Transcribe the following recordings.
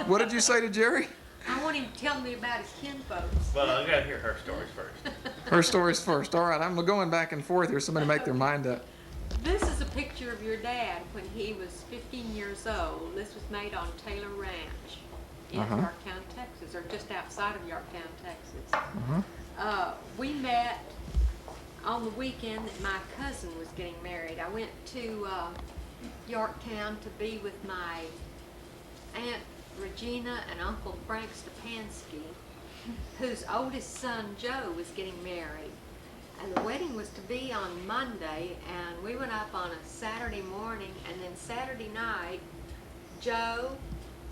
What did you say to Jerry? I want him to tell me about his kinfolks. Well, I gotta hear her stories first. Her stories first. All right, I'm going back and forth here. Somebody make their mind up. This is a picture of your dad when he was 15 years old. This was made on Taylor Ranch in Yorktown, Texas, or just outside of Yorktown, Texas. We met on the weekend that my cousin was getting married. I went to Yorktown to be with my Aunt Regina and Uncle Frank Stepansky, whose oldest son Joe was getting married. And the wedding was to be on Monday, and we went up on a Saturday morning, and then Saturday night, Joe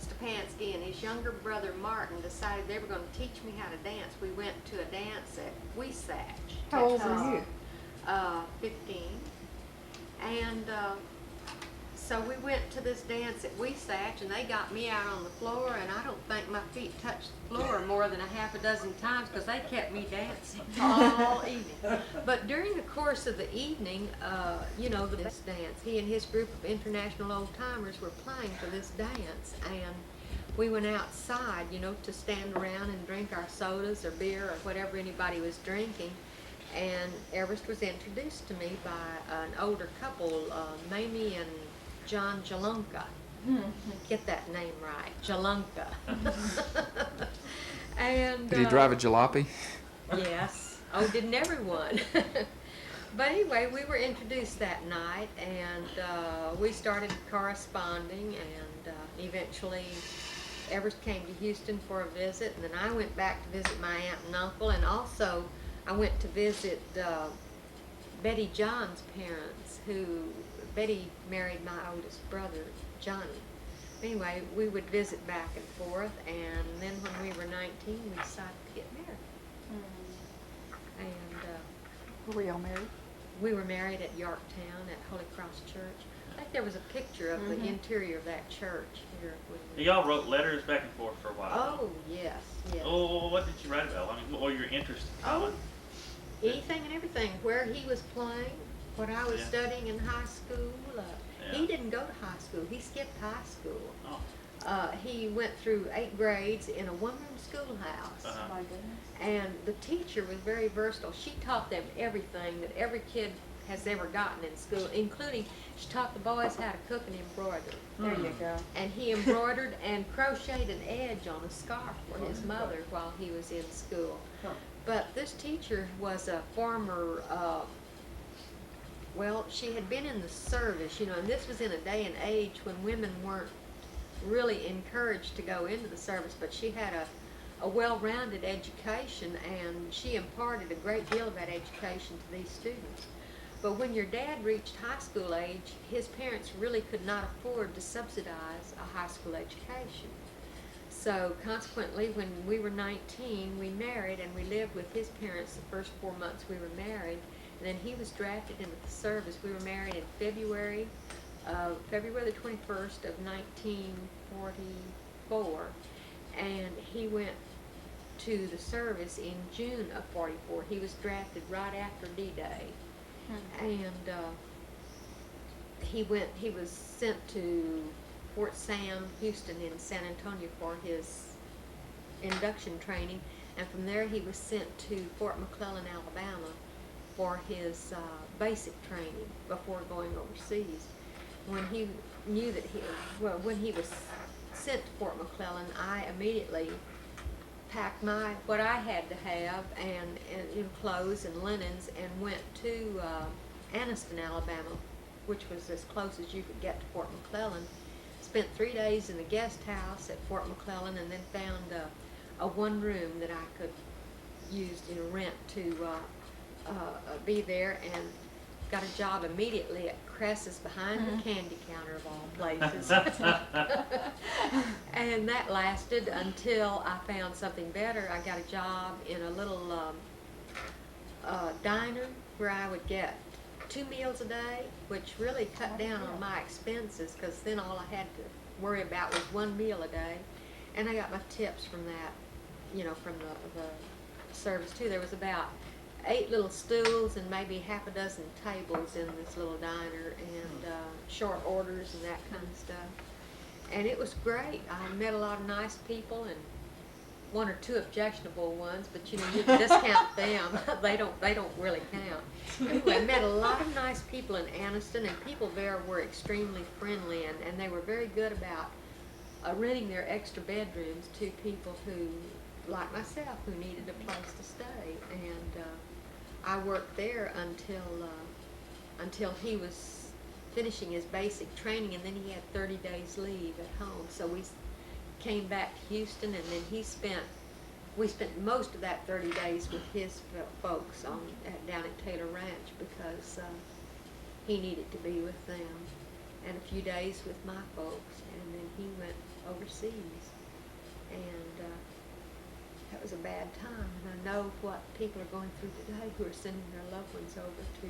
Stepansky and his younger brother Martin decided they were going to teach me how to dance. We went to a dance at Wasatch. How old were you? 15. And so we went to this dance at Wasatch, and they got me out on the floor, and I don't think my feet touched the floor more than a half a dozen times because they kept me dancing all evening. But during the course of the evening, this dance, he and his group of international old-timers were playing for this dance, and we went outside, to stand around and drink our sodas or beer or whatever anybody was drinking. And Everest was introduced to me by an older couple, Mamie and John Jalunka. Get that name right, Jalunka. And Did he drive a jalopy? yes. Oh, didn't everyone? But anyway, we were introduced that night, and we started corresponding, and eventually Everest came to Houston for a visit, and then I went back to visit my aunt and uncle, and also I went to visit Betty John's parents, Betty married my oldest brother, Johnny. Anyway, we would visit back and forth, and then when we were 19, we decided to get married. And Were we all married? we were married at Yorktown at Holy Cross Church. I think there was a picture of the interior of that church here. Y'all wrote letters back and forth for a while. Oh, yes, yes. Oh, what did you write about? I mean, what were your interests in common? Anything and everything. Where he was playing, what I was studying in high school. He didn't go to high school. He skipped high school. Oh. He went through 8 grades in a one-room schoolhouse. My goodness. And the teacher was very versatile. She taught them everything that every kid has ever gotten in school, including she taught the boys how to cook and embroider. There you go. And he embroidered and crocheted an edge on a scarf for his mother while he was in school. But this teacher was a former, she had been in the service, and this was in a day and age when women weren't really encouraged to go into the service, but she had a well-rounded education, and she imparted a great deal of that education to these students. But when your dad reached high school age, his parents really could not afford to subsidize a high school education. So consequently, when we were 19, we married, and we lived with his parents the first 4 months we were married. And then he was drafted into the service. We were married in February the 21st of 1944, and he went to the service in June of 44. He was drafted right after D-Day. And he was sent to Fort Sam, Houston in San Antonio for his induction training, and from there he was sent to Fort McClellan, Alabama for his basic training before going overseas. When he knew that when he was sent to Fort McClellan, I immediately packed what I had to have and clothes and linens, and went to Anniston, Alabama, which was as close as you could get to Fort McClellan. Spent 3 days in the guest house at Fort McClellan, and then found a one room that I could use, rent to be there, and got a job immediately at Cress's behind the candy counter of all places. And that lasted until I found something better. I got a job in a little diner where I would get 2 meals a day, which really cut down on my expenses, because then all I had to worry about was 1 meal a day. And I got my tips from that, from the service too. There was about 8 little stools and maybe half a dozen tables in this little diner, and short orders and that kind of stuff. and it was great. I met a lot of nice people and one or two objectionable ones, but you know, you can discount them. They don't really count. Anyway, I met a lot of nice people in Anniston, and people there were extremely friendly, and they were very good about renting their extra bedrooms to people who, like myself, who needed a place to stay. And I worked there until he was finishing his basic training, and then he had 30 days leave at home. So we came back to Houston, and then we spent most of that 30 days with his folks down at Taylor Ranch, because he needed to be with them, and a few days with my folks, and then he went overseas, and that was a bad time. And I know what people are going through today who are sending their loved ones over to.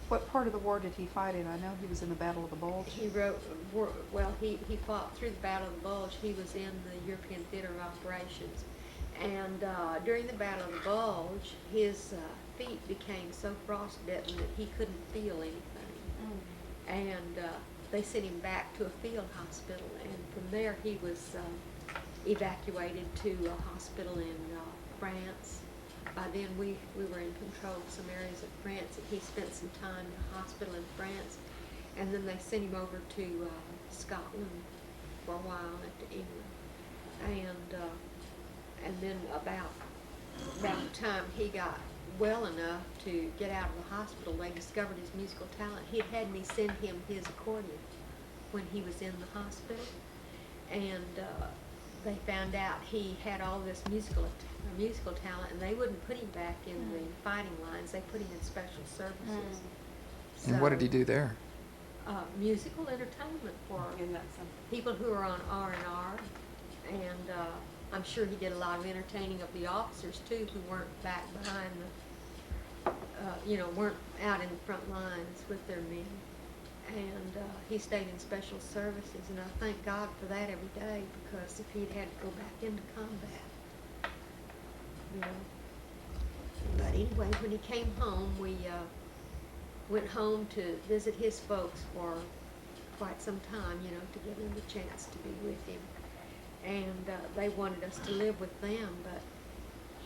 What part of the war did he fight in? I know he was in the Battle of the Bulge. He fought through the Battle of the Bulge. He was in the European Theater of Operations. And during the Battle of the Bulge, his feet became so frostbitten that he couldn't feel anything. And they sent him back to a field hospital. And from there, he was evacuated to a hospital in France. By then, we were in control of some areas of France, and he spent some time in a hospital in France, and then they sent him over to Scotland for a while, and to England, and then about the time he got well enough to get out of the hospital, they discovered his musical talent. He'd had me send him his accordion when he was in the hospital, and they found out he had all this musical talent, and they wouldn't put him back in the fighting lines. They put him in special services. And what did he do there? Musical entertainment for Isn't that something? people who are on R&R, and I'm sure he did a lot of entertaining of the officers too, who weren't back behind weren't out in the front lines with their men. And he stayed in special services, and I thank God for that every day, because if he'd had to go back into combat, you know. But anyway, when he came home, we went home to visit his folks for quite some time, you know, to give him the chance to be with him. And they wanted us to live with them, but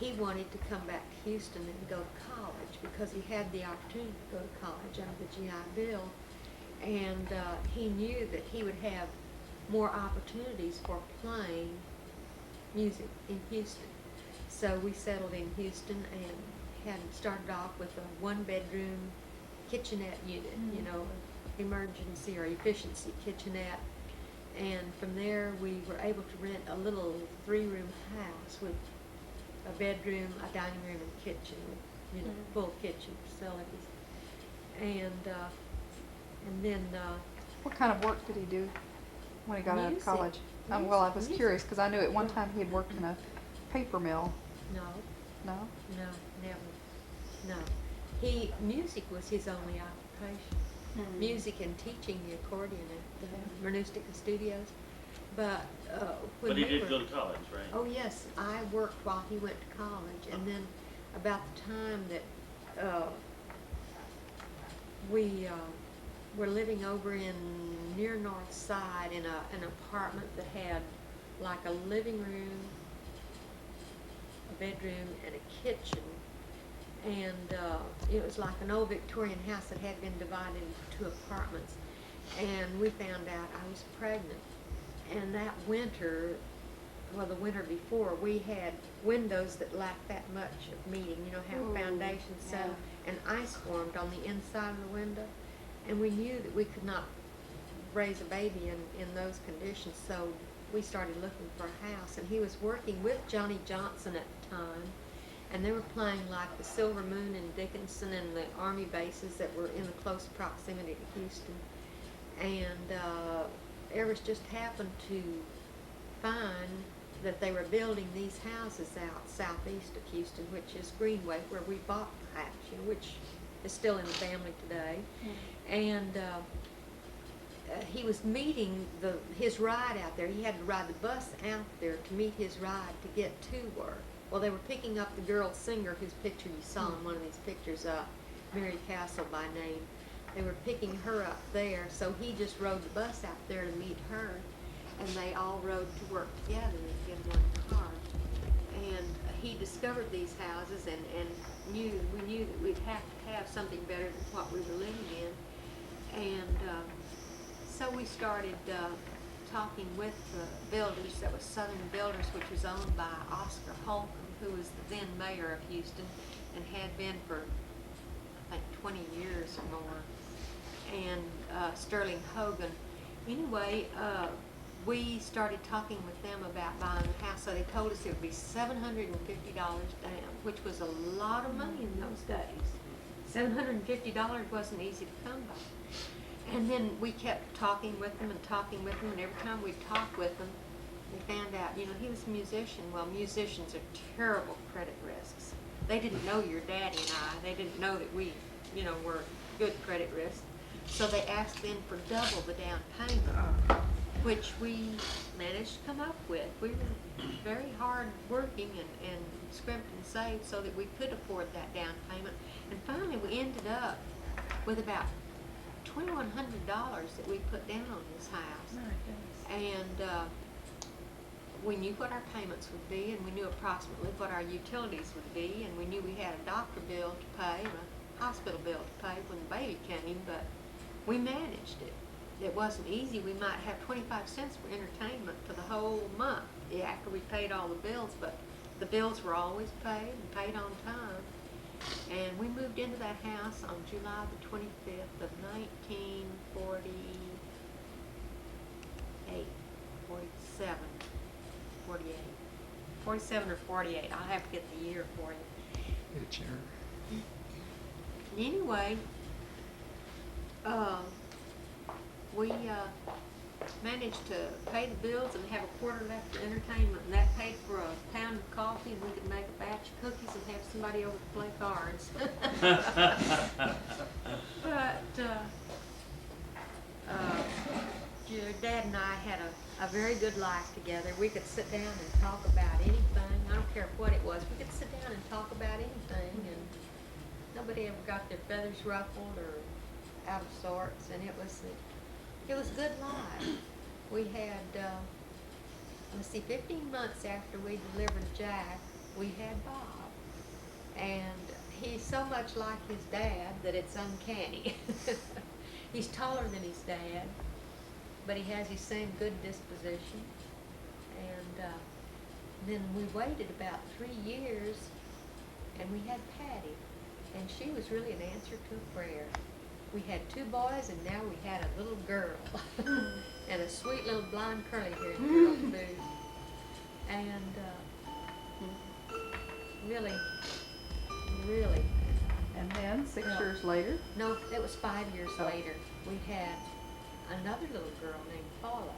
he wanted to come back to Houston and go to college, because he had the opportunity to go to college under the GI Bill. And he knew that he would have more opportunities for playing music in Houston. So we settled in Houston and had started off with a one-bedroom kitchenette unit, you know, emergency or efficiency kitchenette. And from there we were able to rent a little 3-room house with a bedroom, a dining room, and kitchen, you know, full kitchen facilities. And then What kind of work did he do when he got out of Music. college? Well, I was Music. curious, because I knew at one time he had worked in a paper mill. no, No? never. Music was his only occupation. Music and teaching the accordion at the Renustica Studios. But when But he we did were, go to college, right? oh yes, I worked while he went to college, and then about the time that we were living over in near North Side in an apartment that had like a living room, a bedroom, and a kitchen. And it was like an old Victorian house that had been divided into 2 apartments. And we found out I was pregnant. And that winter, well, the winter before, we had windows that lacked that much of meeting. You know how foundations settle, and ice formed on the inside of the window. And we knew that we could not raise a baby in those conditions, so we started looking for a house. And he was working with Johnny Johnson at the time, and they were playing like the Silver Moon and Dickinson and the Army bases that were in the close proximity to Houston. And Eris just happened to find that they were building these houses out southeast of Houston, which is Greenway, where we bought the house, you know, which is still in the family today. And he was meeting his ride out there. He had to ride the bus out there to meet his ride to get to work. Well, they were picking up the girl singer whose picture you saw in one of these pictures, Mary Castle by name. They were picking her up there, so he just rode the bus out there to meet her. and they all rode to work together in one car. And he discovered these houses and we knew that we'd have to have something better than what we were living in. And so we started talking with the builders. That was Southern Builders, which was owned by Oscar Holcomb, who was the then mayor of Houston and had been for, I think, 20 years or more. And Sterling Hogan. Anyway, we started talking with them about buying a house. So they told us it would be $750 down, which was a lot of money in those days. $750 wasn't easy to come by. And then we kept talking with them, and every time we talked with them, we found out, you know, he was a musician. Well, musicians are terrible credit risks. They didn't know your daddy and I. They didn't know that we, you know, were good credit risks. So they asked then for double the down payment, which we managed to come up with. We were very hard working and scrimped and saved so that we could afford that down payment. And finally we ended up with about $2,100 that we put down on this house. And we knew what our payments would be, and we knew approximately what our utilities would be, and we knew we had a doctor bill to pay and a hospital bill to pay when the baby came, but we managed it. It wasn't easy. We might have 25 cents for entertainment for the whole month after we paid all the bills, but the bills were always paid and paid on time. And we moved into that house on July the 25th of 47 or 48. I'll have to get the year for you. Get a chair. Anyway, we managed to pay the bills and have a quarter left for entertainment, and that paid for a pound of coffee, and we could make a batch of cookies and have somebody over to play cards. But your dad and I had a very good life together. We could sit down and talk about anything. I don't care what it was. We could sit down and talk about anything, and nobody ever got their feathers ruffled or out of sorts, and it was a good life. We had, 15 months after we delivered Jack, we had Bob. And he's so much like his dad that it's uncanny. He's taller than his dad, but he has his same good disposition. And then we waited about 3 years, and we had Patty. And she was really an answer to a prayer. We had 2 boys, and now we had a little girl. And a sweet little blonde curly-haired girl, too. And really, And then, 6 Well, years later, no, it was 5 years Oh. later, we had another little girl named Paula.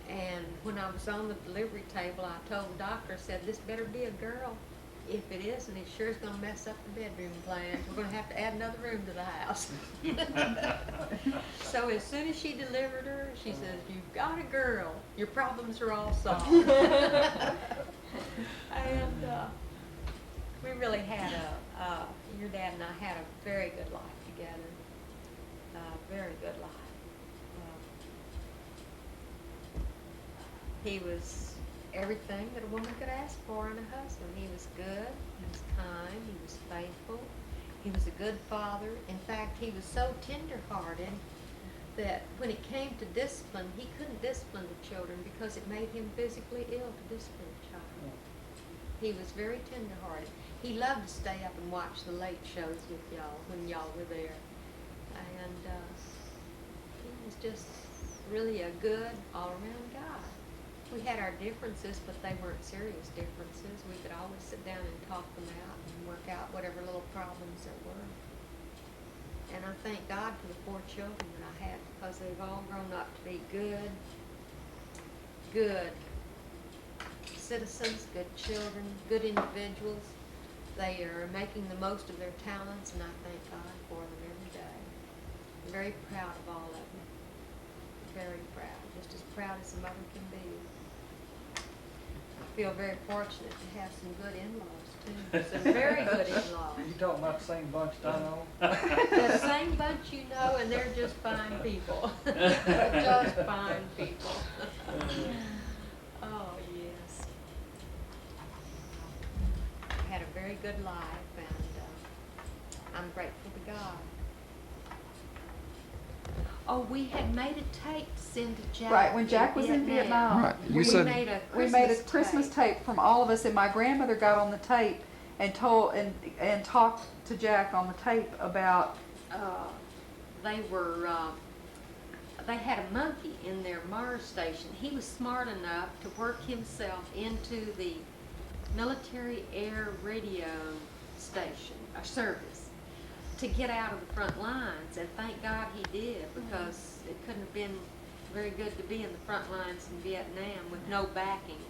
And when I was on the delivery table, I told the doctor, I said, this better be a girl. If it isn't, it sure is going to mess up the bedroom plans. We're going to have to add another room to the house. So as soon as she delivered her, she says, you've got a girl. Your problems are all solved. And we really had your dad and I had a very good life together. Very good life. He was everything that a woman could ask for in a husband. He was good, he was kind, he was faithful, he was a good father. In fact, he was so tender-hearted that when it came to discipline, he couldn't discipline the children because it made him physically ill to discipline a child. He was very tender-hearted. He loved to stay up and watch the late shows with y'all when y'all were there. And he was just really a good all-around guy. We had our differences, but they weren't serious differences. We could always sit down and talk them out and work out whatever little problems there were. And I thank God for the 4 children that I had, because they've all grown up to be good citizens, good children, good individuals. They are making the most of their talents, and I thank God for them every day. I'm very proud of all of them. Very proud, just as proud as a mother can be. feel very fortunate to have some good in-laws too, some very good in-laws. You talking about the same bunch I know? The same bunch you know, and they're just fine people. Just fine people. Oh, yes. I had a very good life, and I'm grateful to God. Oh, we had made a tape to send to Jack. Right, when Jack was in Vietnam. Right, you we said- made a We made a Christmas tape from all of us, and my grandmother got on the tape and told and talked to Jack on the tape about. They were, they had a monkey in their Mars station. He was smart enough to work himself into the military air radio station, or service, to get out of the front lines. And thank God he did, because it couldn't have been very good to be in the front lines in Vietnam with no backing.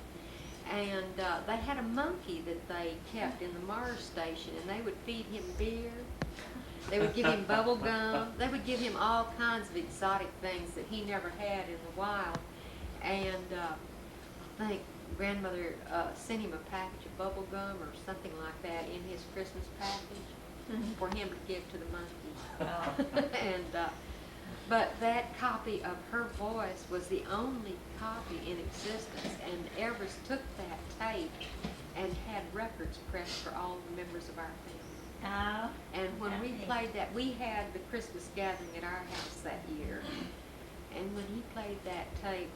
And they had a monkey that they kept in the Mars station, and they would feed him beer. They would give him bubble gum. They would give him all kinds of exotic things that he never had in the wild. And I think grandmother sent him a package of bubble gum or something like that in his Christmas package for him to give to the monkey. And but that copy of her voice was the only copy in existence, and Everest took that tape and had records pressed for all the members of our family. Oh. And when we played that, we had the Christmas gathering at our house that year. And when he played that tape,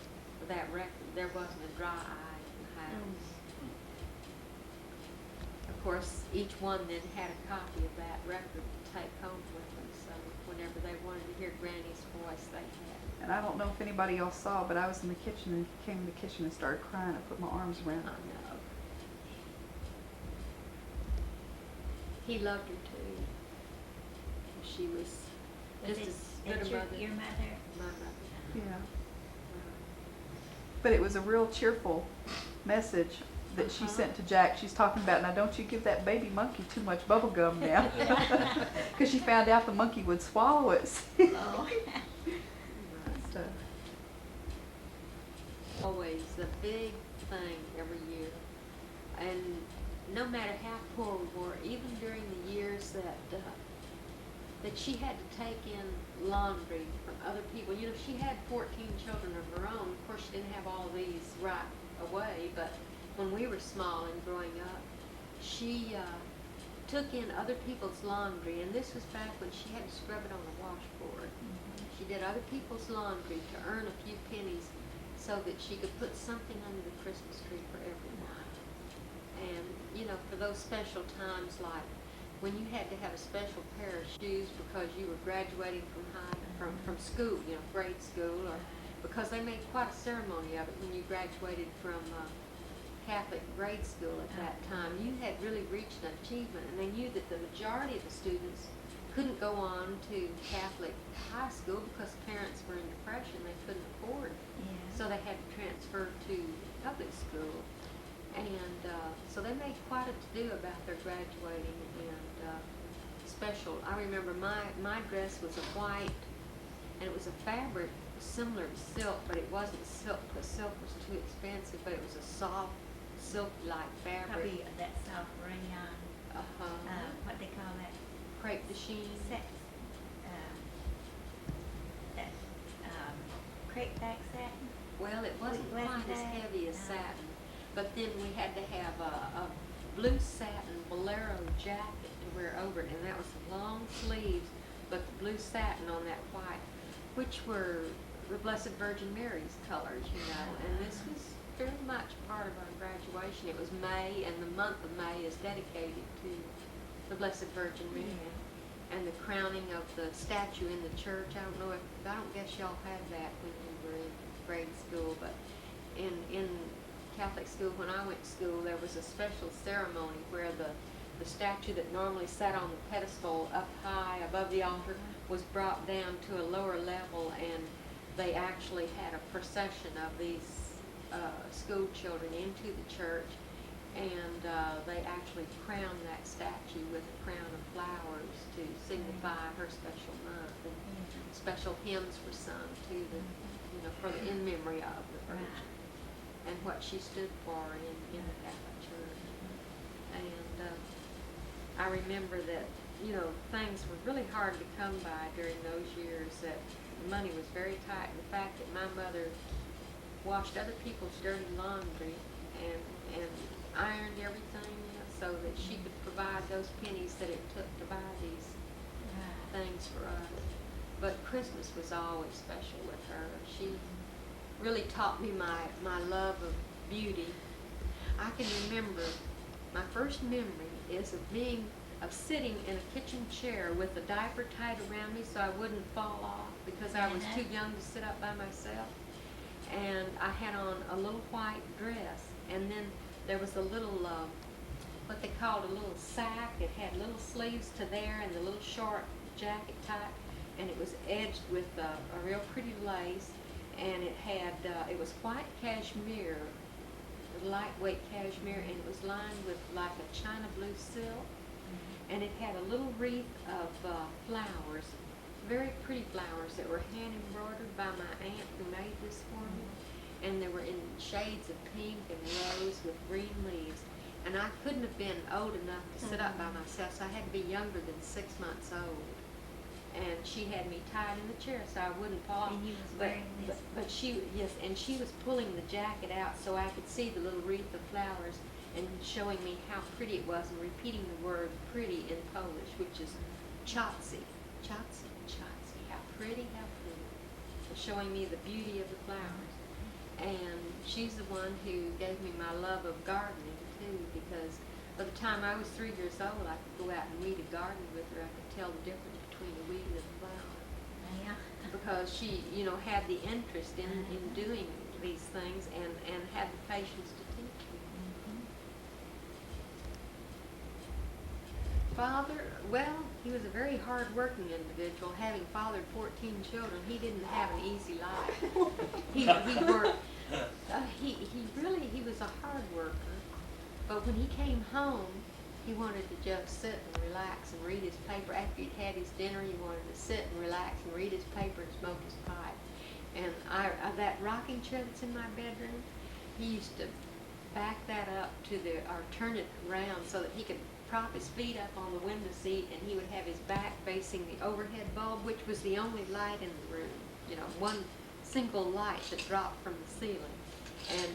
that record, there wasn't a dry eye in the house. Of course, each one then had a copy of that record to take home with them. So whenever they wanted to hear Granny's voice, they had it. And I don't know if anybody else saw, but I was in the kitchen and he came in the kitchen and started crying. I put my arms around I him. know. He loved her too. She was just as good a mother. Your mother? My mother. Yeah. But it was a real cheerful message that she sent to Jack. She's talking about, now don't you give that baby monkey too much bubble gum now. Because she found out the monkey would swallow it. Oh. So, Always a big thing every year. And no matter how poor we were, even during the years that she had to take in laundry from other people. You know, she had 14 children of her own. Of course, she didn't have all of these right away, but when we were small and growing up, she took in other people's laundry, and this was back when she had to scrub it on the washboard. She did other people's laundry to earn a few pennies so that she could put something under the Christmas tree for everyone. And, you know, for those special times, like when you had to have a special pair of shoes because you were graduating from school, you know, grade school, or because they made quite a ceremony of it when you graduated from Catholic grade school at that time. You had really reached an achievement, and they knew that the majority of the students couldn't go on to Catholic high school because parents were in depression. They couldn't afford, so they had to transfer to public school. And so they made quite a to-do about their graduating and special. I remember my dress was a white, and it was a fabric similar to silk, but it wasn't silk because silk was too expensive, but it was a soft, silk-like fabric. Probably that soft rayon, what they call that? Crepe de chine. That crepe back satin. Well, it wasn't Wasn't quite as that? heavy as No. satin, but then we had to have a blue satin bolero jacket to wear over it, and that was long sleeves, but the blue satin on that white, which were the Blessed Virgin Mary's colors, you know, and this was very much part of our graduation. It was May, and the month of May is dedicated to the Blessed Virgin Mary. And the crowning of the statue in the church. I don't guess y'all had that when you were in grade school, but in Catholic school, when I went to school, there was a special ceremony where the statue that normally sat on the pedestal up high above the altar was brought down to a lower level, and they actually had a procession of these school children into the church, and they actually crowned that statue with a crown of flowers to signify her special month, and special hymns were sung to the, you know, for the in memory of the Virgin. And what she stood for in the Catholic Church. And I remember that, you know, things were really hard to come by during those years, that money was very tight. The fact that my mother washed other people's dirty laundry and ironed everything, you know, so that she could provide those pennies that it took to buy these things for us. But Christmas was always special with her. She really taught me my love of beauty. I can remember my first memory is of sitting in a kitchen chair with a diaper tied around me so I wouldn't fall off because I was too young to sit up by myself. And I had on a little white dress, and then there was a little, what they called a little sack. It had little sleeves to there and the little short jacket type, and it was edged with a real pretty lace, and it had, it was white cashmere, lightweight cashmere, and it was lined with like a china blue silk, and it had a little wreath of flowers, very pretty flowers that were hand embroidered by my aunt who made this for me, and they were in shades of pink and rose with green leaves, and I couldn't have been old enough to sit up by myself, so I had to be younger than 6 months old. And she had me tied in the chair so I wouldn't fall off. And you was wearing this. But she, yes, and she was pulling the jacket out so I could see the little wreath of flowers and showing me how pretty it was and repeating the word pretty in Polish, which is chatsy, chatsy, chatsy, how pretty, how pretty. And showing me the beauty of the flowers. And she's the one who gave me my love of gardening too, because by the time I was 3 years old, I could go out and weed a garden with her. I could tell the difference between the weed and the flower. Yeah. Because she, you know, had the interest in doing these things and had the patience to teach me. Father, well, he was a very hard-working individual. Having fathered 14 children, he didn't have an easy life. He worked. He was a hard worker. But when he came home, he wanted to just sit and relax and read his paper. After he'd had his dinner, he wanted to sit and relax and read his paper and smoke his pipe. And that rocking chair that's in my bedroom, he used to back that up to or turn it around so that he could prop his feet up on the window seat, and he would have his back facing the overhead bulb, which was the only light in the room. You know, one single light that dropped from the ceiling.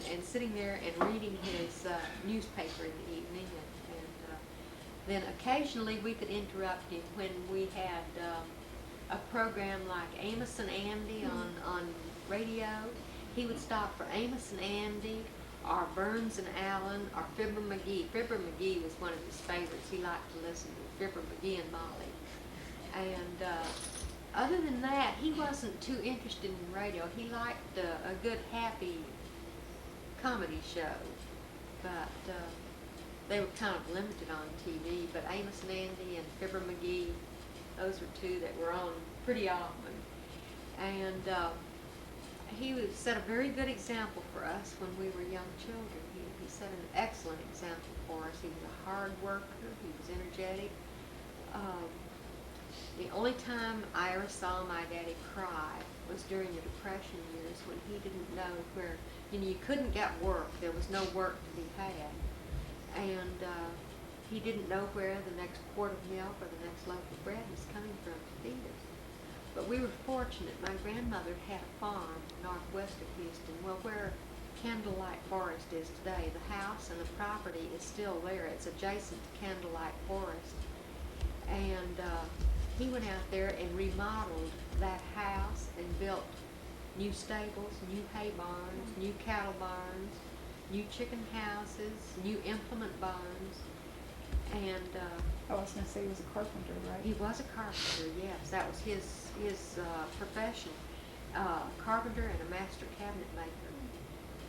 And sitting there and reading his newspaper in the evening. Then occasionally we could interrupt him when we had a program like Amos and Andy on radio. He would stop for Amos and Andy, or Burns and Allen, or Fibber McGee. Fibber McGee was one of his favorites. He liked to listen to Fibber McGee and Molly. And other than that, he wasn't too interested in radio. He liked a good, happy comedy show. But they were kind of limited on TV, but Amos and Andy and Fibber McGee, those were two that were on pretty often. And he set a very good example for us when we were young children. He set an excellent example for us. He was a hard worker. He was energetic. The only time I ever saw my daddy cry was during the Depression years when he didn't know where, you couldn't get work. There was no work to be had. And he didn't know where the next quart of milk or the next loaf of bread was coming from to feed us. But we were fortunate. My grandmother had a farm northwest of Houston, well, where Candlelight Forest is today. The house and the property is still there. It's adjacent to Candlelight Forest. And he went out there and remodeled that house and built new stables, new hay barns, new cattle barns, new chicken houses, new implement barns, and I was going to say he was a carpenter, right? he was a carpenter. Yes, that was his profession, carpenter and a master cabinet maker.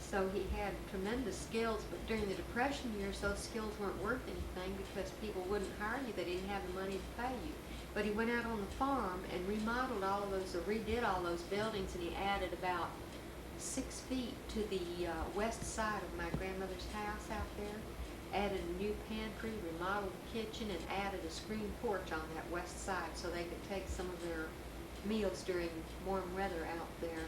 So he had tremendous skills, but during the Depression years, those skills weren't worth anything because people wouldn't hire you. They didn't have the money to pay you. But he went out on the farm and remodeled all of those, or redid all those buildings, and he added about 6 feet to the west side of my grandmother's house out there, added a new pantry, remodeled the kitchen, and added a screen porch on that west side so they could take some of their meals during warm weather out there.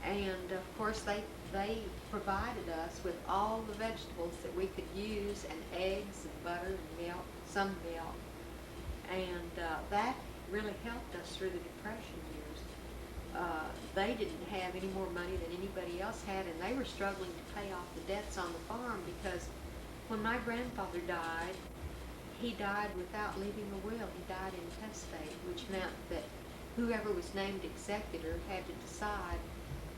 And of course they they provided us with all the vegetables that we could use, and eggs and butter and milk, some milk. And that really helped us through the Depression years. They didn't have any more money than anybody else had, and they were struggling to pay off the debts on the farm because when my grandfather died, he died without leaving a will. He died intestate, which meant that whoever was named executor had to decide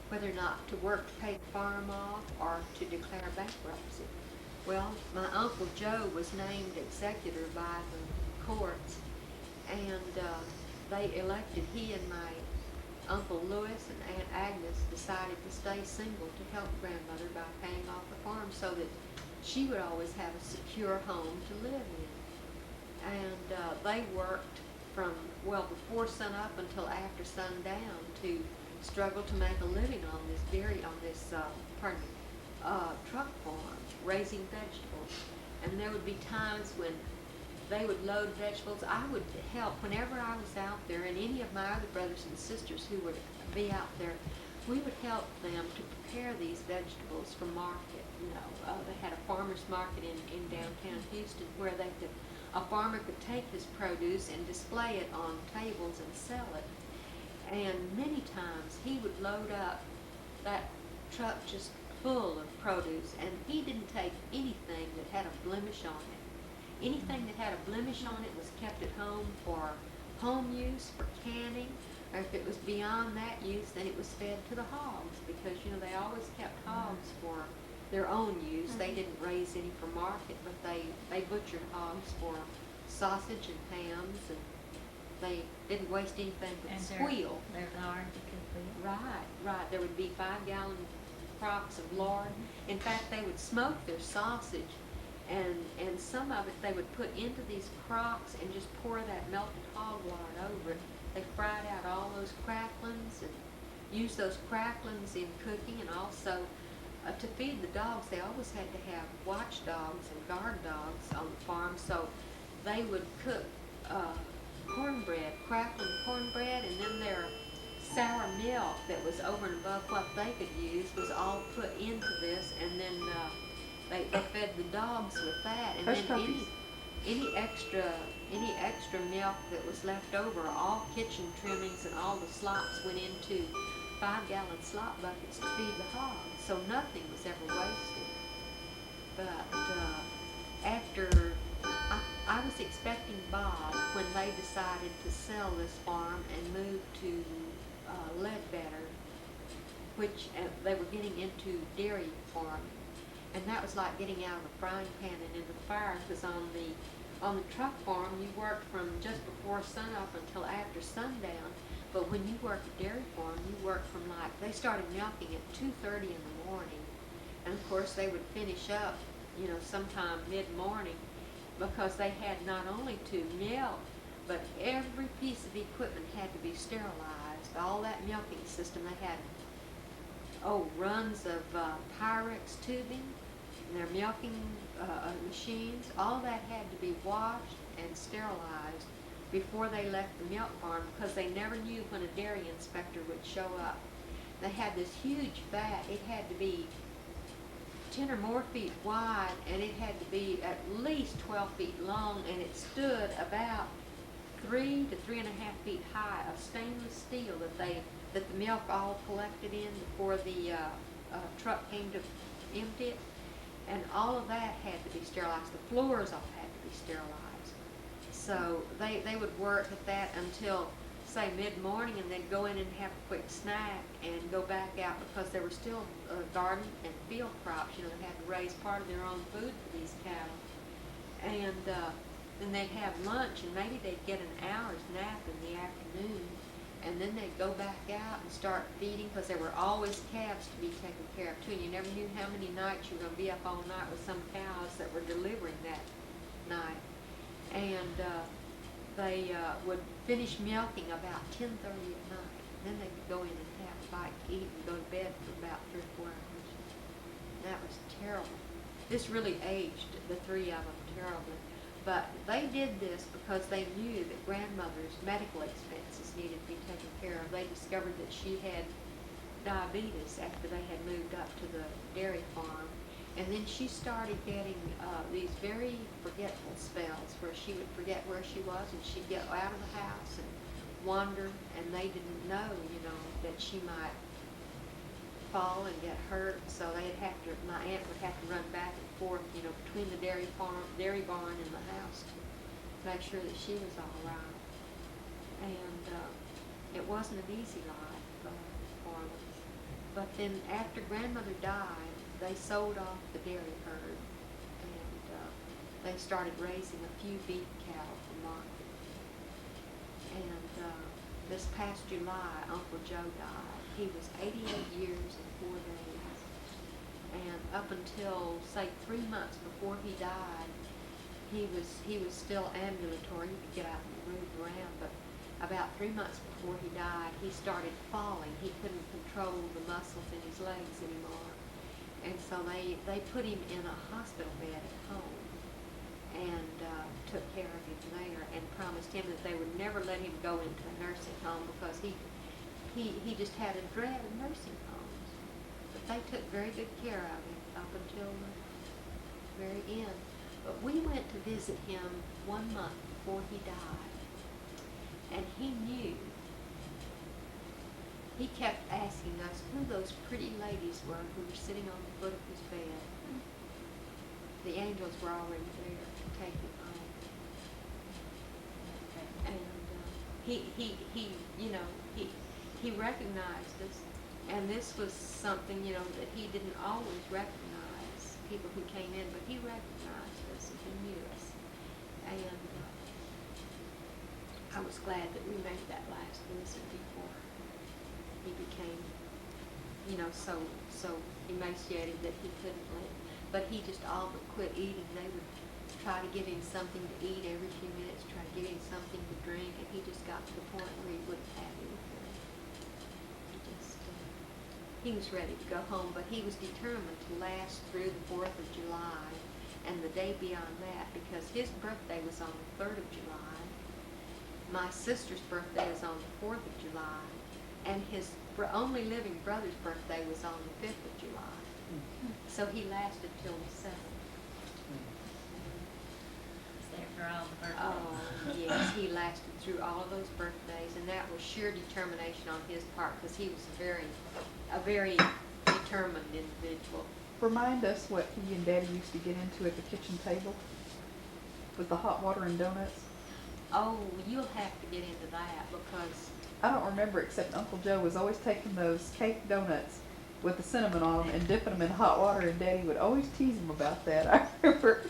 whether or not to work to pay the farm off or to declare bankruptcy. Well, my Uncle Joe was named executor by the courts, and they elected, he and my Uncle Louis and Aunt Agnes decided to stay single to help grandmother by paying off the farm so that she would always have a secure home to live in. And they worked from, well, before sun up until after sundown to struggle to make a living on this truck farm, raising vegetables. And there would be times when they would load vegetables. I would help whenever I was out there, and any of my other brothers and sisters who would be out there, we would help them to prepare these vegetables for market. They had a farmer's market in downtown Houston where a farmer could take his produce and display it on tables and sell it. And many times he would load up that truck just full of produce, and he didn't take anything that had a blemish on it. Anything that had a blemish on it was kept at home for home use, for canning, or if it was beyond that use, then it was fed to the hogs because, they always kept hogs for their own use. They didn't raise any for market, but they butchered hogs for sausage and hams, and they didn't waste anything but squeal. Their lard to cook Right. There would be 5-gallon crocks of lard. In fact, they would smoke their sausage, and some of it they would put into these crocks and just pour that melted hog lard over it. They fried out all those cracklings and used those cracklings in cooking, and also to feed the dogs. They always had to have watchdogs and guard dogs on the farm, so they would cook cornbread, crackling cornbread, and then their sour milk that was over and above what they could use was all put into this, and then they fed the dogs with that, and Hush then puppies. any extra milk that was left over, all kitchen trimmings and all the slops went into 5-gallon slop buckets to feed the hogs, so nothing was ever wasted. But after I was expecting Bob when they decided to sell this farm and move to Ledbetter, which they were getting into dairy farming, and that was like getting out of a frying pan and into the fire, because on the truck farm you worked from just before sunup until after sundown, but when you worked a dairy farm you worked from they started milking at 2:30 in the morning, and of course they would finish up sometime mid-morning, because they had not only to milk, but every piece of equipment had to be sterilized. All that milking system, they had runs of Pyrex tubing, and their milking machines, all that had to be washed and sterilized before they left the milk farm, because they never knew when a dairy inspector would show up. They had this huge vat. It had to be 10 or more feet wide, and it had to be at least 12 feet long, and it stood about 3 to 3.5 feet high of stainless steel that the milk all collected in before the truck came to empty it, and all of that had to be sterilized. The floors all had to be sterilized. So they would work at that until, say, mid-morning, and then go in and have a quick snack and go back out, because there were still garden and field crops. They had to raise part of their own food for these cattle. And then they'd have lunch, and maybe they'd get an hour's nap in the afternoon, and then they'd go back out and start feeding, because there were always calves to be taken care of too. And you never knew how many nights you were going to be up all night with some cows that were delivering that night. And they would finish milking about 10:30 at night. Then they could go in and have a bite to eat and go to bed for about 3 or 4 hours. And that was terrible. This really aged the 3 of them terribly. But they did this because they knew that grandmother's medical expenses needed to be taken care of. They discovered that she had diabetes after they had moved up to the dairy farm. And then she started getting these very forgetful spells where she would forget where she was and she'd get out of the house and wander, and they didn't know, that she might fall and get hurt. So my aunt would have to run back and forth, between the dairy barn and the house to make sure that she was all right. And it wasn't an easy life for them. But then after grandmother died, they sold off the dairy herd, and they started raising a few beef cattle for market. And this past July, Uncle Joe died. He was 88 years and 4 days. And up until, say, 3 months before he died, he was still ambulatory. He could get out and move around, but about 3 months before he died, he started falling. He couldn't control the muscles in his legs anymore. And so they put him in a hospital bed at home and took care of him there and promised him that they would never let him go into a nursing home because he just had a dread of nursing homes. But they took very good care of him up until the very end. But we went to visit him 1 month before he died, and he knew. He kept asking us who those pretty ladies were who were sitting on the foot of his bed. The angels were already there to take him home. And he recognized us, and this was something, that he didn't always recognize people who came in, but he recognized us and he knew us. And I was glad that we made that last visit before he became, so emaciated that he couldn't live. But he just all but quit eating. They would try to give him something to eat every few minutes, try to give him something to drink, and he just got to the point where he wouldn't have anything. He was ready to go home, but he was determined to last through the 4th of July and the day beyond that, because his birthday was on the 3rd of July. My sister's birthday was on the 4th of July. And his only living brother's birthday was on the 5th of July. So he lasted till the 7th. Was there for all the birthdays? Oh, yes, he lasted through all of those birthdays, and that was sheer determination on his part, because he was a very determined individual. Remind us what he and Daddy used to get into at the kitchen table with the hot water and donuts. Oh, you'll have to get into that, because I don't remember, except Uncle Joe was always taking those cake donuts with the cinnamon on them and dipping them in hot water, and Daddy would always tease him about that. I remember.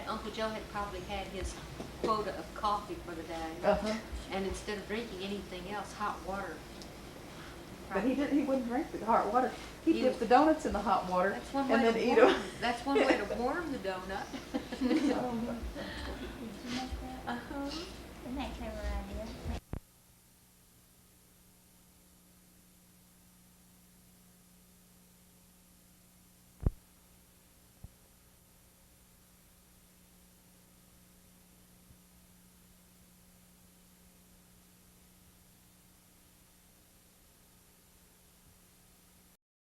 Uncle Joe had probably had his quota of coffee for the day. Uh-huh. And instead of drinking anything else, hot water. But he wouldn't drink the hot water. He'd He dip was- the donuts in the hot water That's one and way then to eat warm. them. That's one way to warm the donut. Did you make that? Uh-huh. Didn't they cover